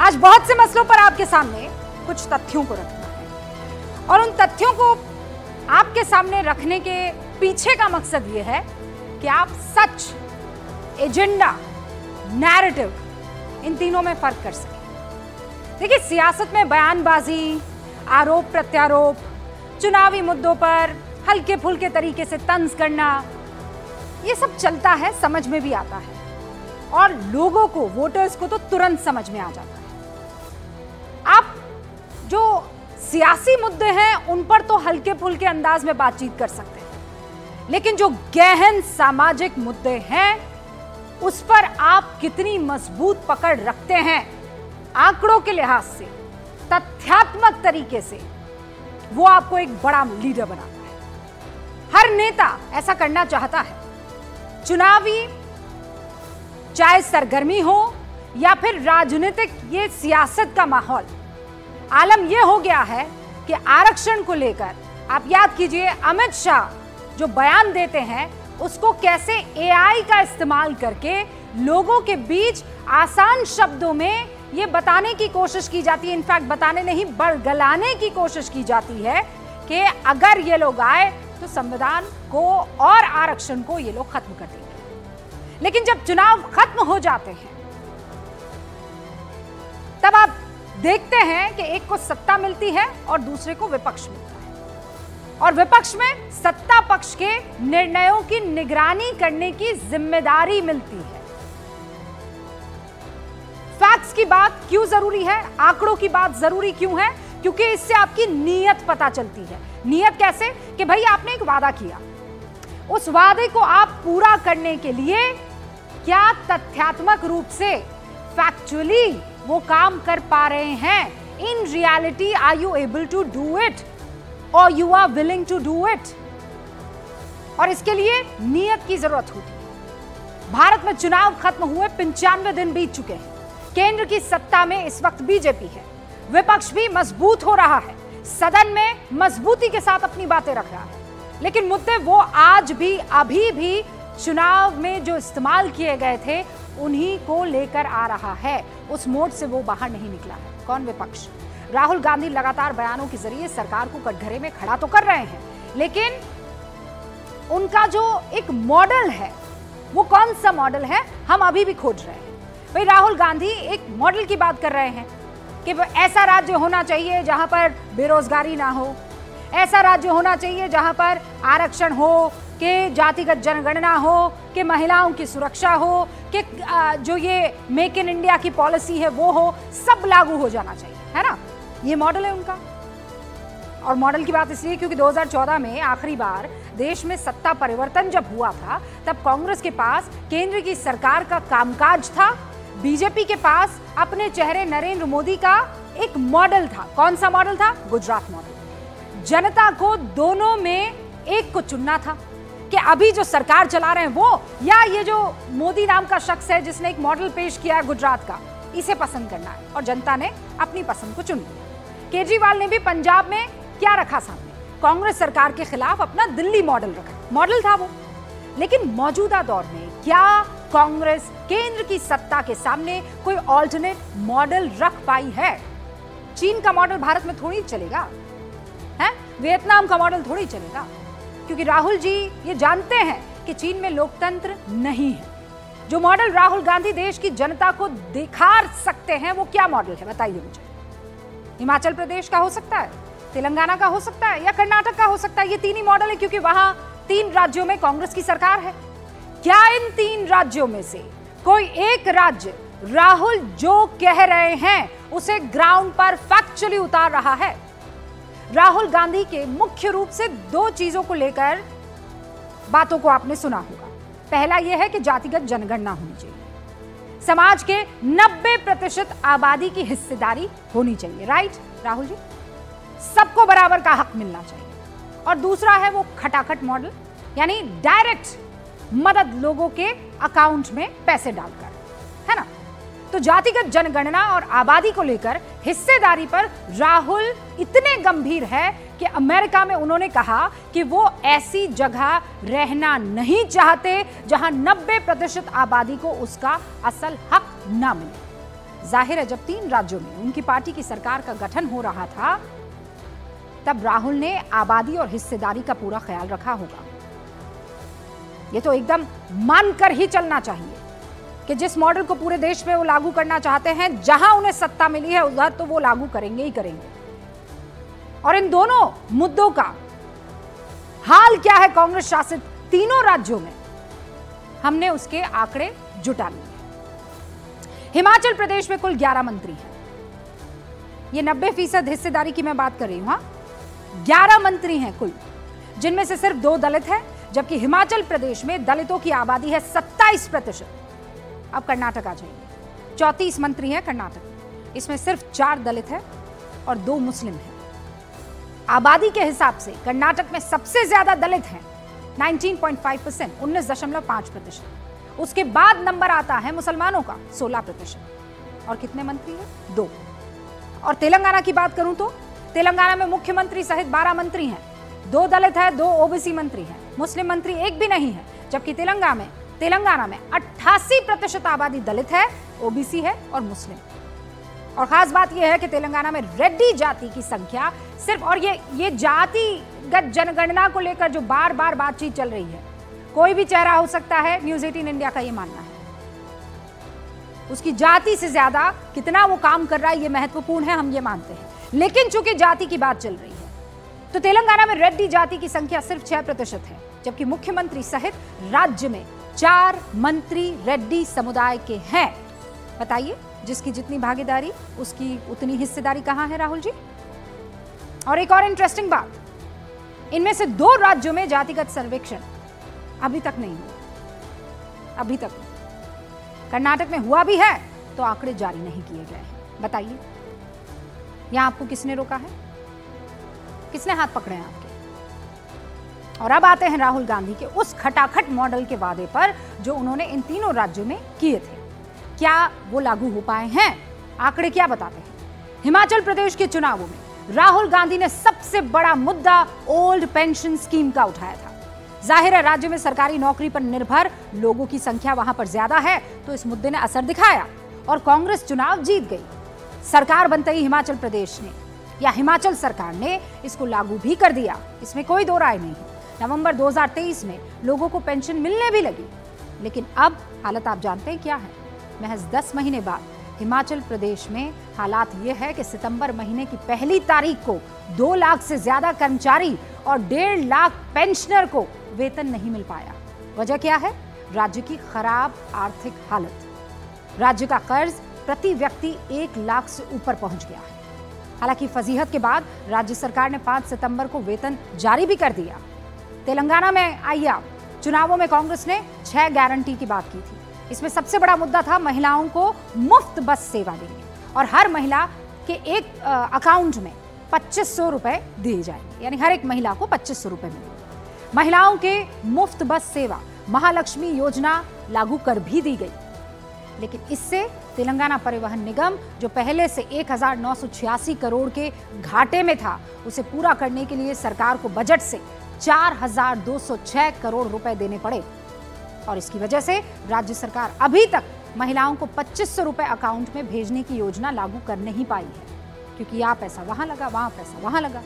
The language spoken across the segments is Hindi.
आज बहुत से मसलों पर आपके सामने कुछ तथ्यों को रखना है और उन तथ्यों को आपके सामने रखने के पीछे का मकसद यह है कि आप सच, एजेंडा, नैरेटिव, इन तीनों में फर्क कर सकें। देखिए, सियासत में बयानबाजी, आरोप प्रत्यारोप, चुनावी मुद्दों पर हल्के फुल्के तरीके से तंज करना, ये सब चलता है, समझ में भी आता है और लोगों को, वोटर्स को तो तुरंत समझ में आ जाता है। आप जो सियासी मुद्दे हैं उन पर तो हल्के फुल्के अंदाज में बातचीत कर सकते हैं, लेकिन जो गहन सामाजिक मुद्दे हैं उस पर आप कितनी मजबूत पकड़ रखते हैं आंकड़ों के लिहाज से, तथ्यात्मक तरीके से, वो आपको एक बड़ा लीडर बनाता है। हर नेता ऐसा करना चाहता है। चुनावी चाहे सरगर्मी हो या फिर राजनीतिक ये सियासत का माहौल, आलम यह हो गया है कि आरक्षण को लेकर आप याद कीजिए, अमित शाह जो बयान देते हैं उसको कैसे एआई का इस्तेमाल करके लोगों के बीच आसान शब्दों में ये बताने की कोशिश की जाती है, इनफैक्ट बताने नहीं, बरगलाने की कोशिश की जाती है कि अगर ये लोग आए तो संविधान को और आरक्षण को ये लोग खत्म कर देंगे। लेकिन जब चुनाव खत्म हो जाते हैं तब आप देखते हैं कि एक को सत्ता मिलती है और दूसरे को विपक्ष मिलता है, और विपक्ष में सत्ता पक्ष के निर्णयों की निगरानी करने की जिम्मेदारी मिलती है। फैक्ट्स की बात क्यों जरूरी है, आंकड़ों की बात जरूरी क्यों है? क्योंकि इससे आपकी नीयत पता चलती है। नीयत कैसे? कि भाई आपने एक वादा किया, उस वादे को आप पूरा करने के लिए क्या तथ्यात्मक रूप से, फैक्चुअली वो काम कर पा रहे हैं? In reality are you able to do it और you are willing to do it? और इसके लिए नीयत की जरूरत होती है। भारत में चुनाव खत्म हुए 95 दिन बीत चुके हैं। केंद्र की सत्ता में इस वक्त बीजेपी है, विपक्ष भी मजबूत हो रहा है, सदन में मजबूती के साथ अपनी बातें रख रहा है, लेकिन मुद्दे वो आज भी, अभी भी चुनाव में जो इस्तेमाल किए गए थे उन्हीं को लेकर आ रहा है। उस मोड से वो बाहर नहीं निकला है। कौन? विपक्ष। राहुल गांधी लगातार बयानों के जरिए सरकार को कटघरे में खड़ा तो कर रहे हैं, लेकिन उनका जो एक मॉडल है वो कौन सा मॉडल है, हम अभी भी खोज रहे हैं। भाई, राहुल गांधी एक मॉडल की बात कर रहे हैं कि ऐसा राज्य होना चाहिए जहां पर बेरोजगारी ना हो, ऐसा राज्य होना चाहिए जहां पर आरक्षण हो, कि जातिगत जनगणना हो, कि महिलाओं की सुरक्षा हो, कि जो ये मेक इन इंडिया की पॉलिसी है वो हो, सब लागू हो जाना चाहिए, है ना? ये मॉडल है उनका। और मॉडल की बात इसलिए क्योंकि 2014 में आखिरी बार देश में सत्ता परिवर्तन जब हुआ था तब कांग्रेस के पास केंद्र की सरकार का कामकाज था, बीजेपी के पास अपने चेहरे नरेंद्र मोदी का एक मॉडल था। कौन सा मॉडल था? गुजरात मॉडल। जनता को दोनों में एक को चुनना था कि अभी जो सरकार चला रहे हैं वो, या ये जो मोदी नाम का शख्स है जिसने एक मॉडल पेश किया है गुजरात का, इसे पसंद करना है। और जनता ने अपनी पसंद को चुन लिया। केजरीवाल ने भी पंजाब में क्या रखा सामने? कांग्रेस सरकार के खिलाफ अपना दिल्ली मॉडल रखा। मॉडल था वो। लेकिन मौजूदा दौर में क्या कांग्रेस केंद्र की सत्ता के सामने कोई ऑल्टरनेट मॉडल रख पाई है? चीन का मॉडल भारत में थोड़ी चलेगा, है? वियतनाम का मॉडल थोड़ी चलेगा, क्योंकि राहुल जी ये जानते हैं कि चीन में लोकतंत्र नहीं है। जो मॉडल राहुल गांधी देश की जनता को दिखा सकते हैं वो क्या मॉडल है, बताइए मुझे। हिमाचल प्रदेश का हो सकता है, तेलंगाना का हो सकता है, या कर्नाटक का हो सकता है। ये तीन ही मॉडल है क्योंकि वहां 3 राज्यों में कांग्रेस की सरकार है। क्या इन 3 राज्यों में से कोई एक राज्य राहुल जो कह रहे हैं उसे ग्राउंड पर फैक्चुअली उतार रहा है? राहुल गांधी के मुख्य रूप से 2 चीजों को लेकर बातों को आपने सुना होगा। पहला यह है कि जातिगत जनगणना होनी चाहिए, समाज के 90% आबादी की हिस्सेदारी होनी चाहिए, राइट राहुल जी? सबको बराबर का हक मिलना चाहिए। और दूसरा है वो खटाखट मॉडल, यानी डायरेक्ट मदद लोगों के अकाउंट में पैसे डालकर, है ना? तो जातिगत जनगणना और आबादी को लेकर हिस्सेदारी पर राहुल इतने गंभीर है कि अमेरिका में उन्होंने कहा कि वो ऐसी जगह रहना नहीं चाहते जहां 90% आबादी को उसका असल हक ना मिले। जाहिर है जब 3 राज्यों में उनकी पार्टी की सरकार का गठन हो रहा था, तब राहुल ने आबादी और हिस्सेदारी का पूरा ख्याल रखा होगा। ये तो एकदम मानकर ही चलना चाहिए कि जिस मॉडल को पूरे देश में वो लागू करना चाहते हैं, जहां उन्हें सत्ता मिली है उधर तो वो लागू करेंगे ही करेंगे। और इन दोनों मुद्दों का हाल क्या है कांग्रेस शासित तीनों राज्यों में, हमने उसके आंकड़े जुटा लिए। हिमाचल प्रदेश में कुल 11 मंत्री हैं। ये 90% हिस्सेदारी की मैं बात कर रही हूं। 11 मंत्री हैं कुल, जिनमें से सिर्फ 2 दलित हैं, जबकि हिमाचल प्रदेश में दलितों की आबादी है 27%। अब कर्नाटक आ जाइए, 34 मंत्री हैं कर्नाटक में, इसमें सिर्फ 4 दलित हैं और 2 मुस्लिम हैं। आबादी के हिसाब से कर्नाटक में सबसे ज्यादा दलित हैं, 19.5%, 19.5%। उसके बाद नंबर आता है मुसलमानों का 16%। और कितने मंत्री हैं? 2। और तेलंगाना की बात करूं तो तेलंगाना में मुख्यमंत्री सहित 12 मंत्री हैं, 2 दलित है, 2 ओबीसी मंत्री हैं, मुस्लिम मंत्री एक भी नहीं है। जबकि तेलंगाना में 88% आबादी दलित है, ओबीसी है और मुस्लिम। और खास बात यह है कि तेलंगाना में रेड्डी जाति की संख्या सिर्फ, और ये जातिगत जनगणना को लेकर जो बार बार बातचीत चल रही है, कोई भी चेहरा हो सकता है, न्यूज़ 18 इंडिया का ये मानना है। उसकी जाति से ज्यादा कितना वो काम कर रहा है ये महत्वपूर्ण है, हम ये मानते हैं। लेकिन चूंकि जाति की बात चल रही है, तो तेलंगाना में रेड्डी जाति की संख्या सिर्फ 6% है, जबकि मुख्यमंत्री सहित राज्य में 4 मंत्री रेड्डी समुदाय के हैं। बताइए, जिसकी जितनी भागीदारी उसकी उतनी हिस्सेदारी कहां है राहुल जी? और एक और इंटरेस्टिंग बात, इनमें से 2 राज्यों में जातिगत सर्वेक्षण अभी तक नहीं हुआ, अभी तक नहीं। कर्नाटक में हुआ भी है तो आंकड़े जारी नहीं किए गए हैं। बताइए, यहां आपको किसने रोका है? किसने हाथ पकड़े हैं आपके? और अब आते हैं राहुल गांधी के उस खटाखट मॉडल के वादे पर जो उन्होंने इन तीनों राज्यों में किए थे। क्या वो लागू हो पाए हैं? आंकड़े क्या बताते हैं? हिमाचल प्रदेश के चुनावों में राहुल गांधी ने सबसे बड़ा मुद्दा ओल्ड पेंशन स्कीम का उठाया था। जाहिर है राज्य में सरकारी नौकरी पर निर्भर लोगों की संख्या वहां पर ज्यादा है, तो इस मुद्दे ने असर दिखाया और कांग्रेस चुनाव जीत गई। सरकार बनते ही हिमाचल प्रदेश ने या हिमाचल सरकार ने इसको लागू भी कर दिया, इसमें कोई दो राय नहीं है। नवंबर 2023 में लोगों को पेंशन मिलने भी लगी। लेकिन अब हालत आप जानते हैं क्या है? महज 10 महीने बाद हिमाचल प्रदेश में हालात यह है कि सितंबर महीने की पहली तारीख को 2 लाख से ज्यादा कर्मचारी और 1.5 लाख पेंशनर को वेतन नहीं मिल पाया। वजह क्या है? राज्य की खराब आर्थिक हालत। राज्य का कर्ज प्रति व्यक्ति 1 लाख से ऊपर पहुंच गया है। हालांकि फजीहत के बाद राज्य सरकार ने 5 सितंबर को वेतन जारी भी कर दिया। तेलंगाना में आइए आप, चुनावों में कांग्रेस ने 6 गारंटी की बात की थी। इसमें सबसे बड़ा मुद्दा था महिलाओं को मुफ्त बस सेवा देंगे और हर महिला के एक अकाउंट में 2500 रुपए दिए जाएंगे, यानी हर एक महिला को 2500 रुपए मिलेंगे। महिलाओं के मुफ्त बस सेवा महालक्ष्मी योजना लागू कर भी दी गई। लेकिन इससे तेलंगाना परिवहन निगम जो पहले से 1986 करोड़ के घाटे में था, उसे पूरा करने के लिए सरकार को बजट से 4206 करोड़ रुपए देने पड़े। और इसकी वजह से राज्य सरकार अभी तक महिलाओं को 2500 रुपए अकाउंट में भेजने की योजना लागू कर नहीं पाई है, क्योंकि यहाँ पैसा वहां लगा, वहां पैसा वहां लगा।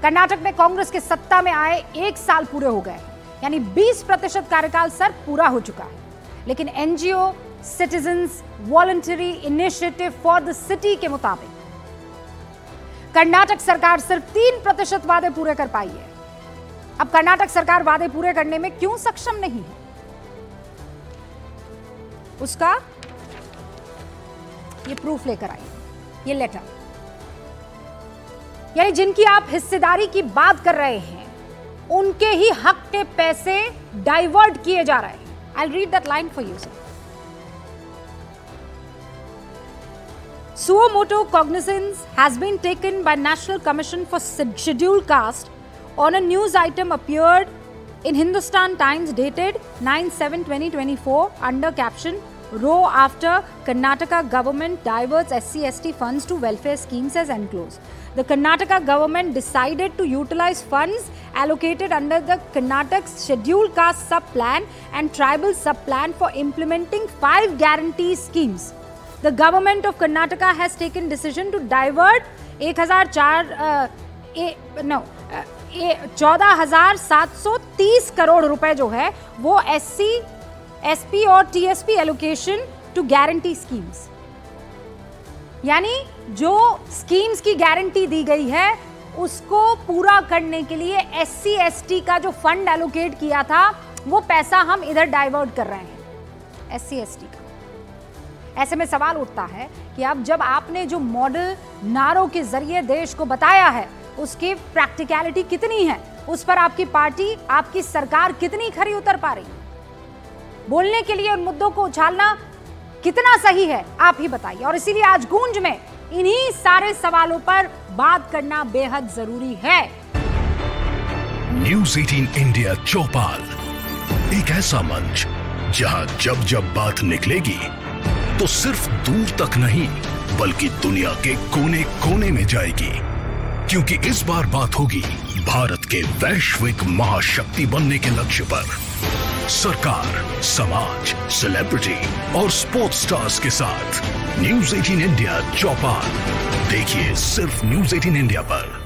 कर्नाटक में कांग्रेस के सत्ता में आए 1 साल पूरे हो गए हैं, यानी 20% कार्यकाल सर पूरा हो चुका है। लेकिन NGO citizens voluntary initiative for the city के मुताबिक कर्नाटक सरकार सिर्फ 3% वादे पूरे कर पाई है। अब कर्नाटक सरकार वादे पूरे करने में क्यों सक्षम नहीं है, उसका ये प्रूफ लेकर आई, ये लेटर। यानी जिनकी आप हिस्सेदारी की बात कर रहे हैं, उनके ही हक के पैसे डाइवर्ट किए जा रहे हैं। I read that line for you sir. Suo motu cognizance has been taken by National Commission for Scheduled Caste on a news item appeared in Hindustan Times dated 9/7/2024 under caption "Row after Karnataka government diverts SC/ST funds to welfare schemes as enclosed." The Karnataka government decided to utilize funds allocated under the Karnataka Scheduled Caste sub-plan and tribal sub-plan for implementing 5 guarantee schemes. The government of Karnataka has taken decision to divert 14,730 crore रुपए जो है वो SC, SP और TSP allocation to guarantee schemes. यानी जो स्कीम्स की गारंटी दी गई है उसको पूरा करने के लिए SC, ST का जो फंड एलोकेट किया था वो पैसा हम इधर डाइवर्ट कर रहे हैं, SC, ST का। ऐसे में सवाल उठता है कि अब जब आपने जो मॉडल नारों के जरिए देश को बताया है उसकी प्रैक्टिकलिटी कितनी है, उस पर आपकी पार्टी, आपकी सरकार कितनी खरी उतर पा रही है? बोलने के लिए उन मुद्दों को उछालना कितना सही है, आप ही बताइए। और इसीलिए आज गूंज में इन्हीं सारे सवालों पर बात करना बेहद जरूरी है। न्यूज़ 18 इंडिया चौपाल, एक ऐसा मंच जहां जब जब बात निकलेगी तो सिर्फ दूर तक नहीं बल्कि दुनिया के कोने कोने में जाएगी, क्योंकि इस बार बात होगी भारत के वैश्विक महाशक्ति बनने के लक्ष्य पर। सरकार, समाज, सेलिब्रिटी और स्पोर्ट्स स्टार्स के साथ न्यूज़ 18 इंडिया चौपाल देखिए सिर्फ न्यूज़ 18 इंडिया पर।